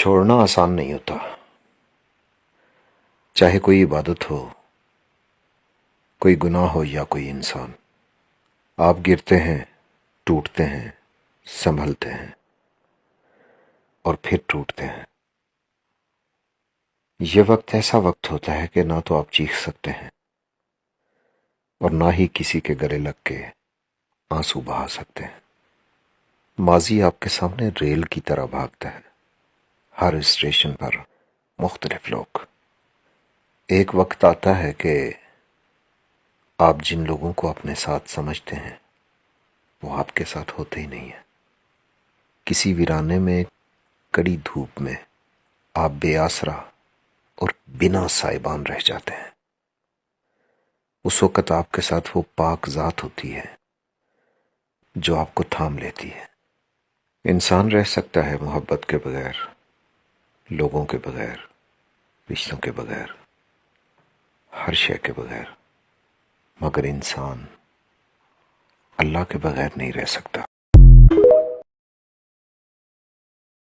چھوڑنا آسان نہیں ہوتا، چاہے کوئی عبادت ہو، کوئی گناہ ہو یا کوئی انسان۔ آپ گرتے ہیں، ٹوٹتے ہیں، سنبھلتے ہیں اور پھر ٹوٹتے ہیں۔ یہ وقت ایسا وقت ہوتا ہے کہ نہ تو آپ چیخ سکتے ہیں اور نہ ہی کسی کے گلے لگ کے آنسو بہا سکتے ہیں۔ ماضی آپ کے سامنے ریل کی طرح بھاگتا ہے، ہر اسٹیشن پر مختلف لوگ۔ ایک وقت آتا ہے کہ آپ جن لوگوں کو اپنے ساتھ سمجھتے ہیں وہ آپ کے ساتھ ہوتے ہی نہیں ہیں۔ کسی ویرانے میں کڑی دھوپ میں آپ بے آسرا اور بنا سائبان رہ جاتے ہیں۔ اس وقت آپ کے ساتھ وہ پاک ذات ہوتی ہے جو آپ کو تھام لیتی ہے۔ انسان رہ سکتا ہے محبت کے بغیر، لوگوں کے بغیر، رشتوں کے بغیر، ہر شے کے بغیر، مگر انسان اللہ کے بغیر نہیں رہ سکتا۔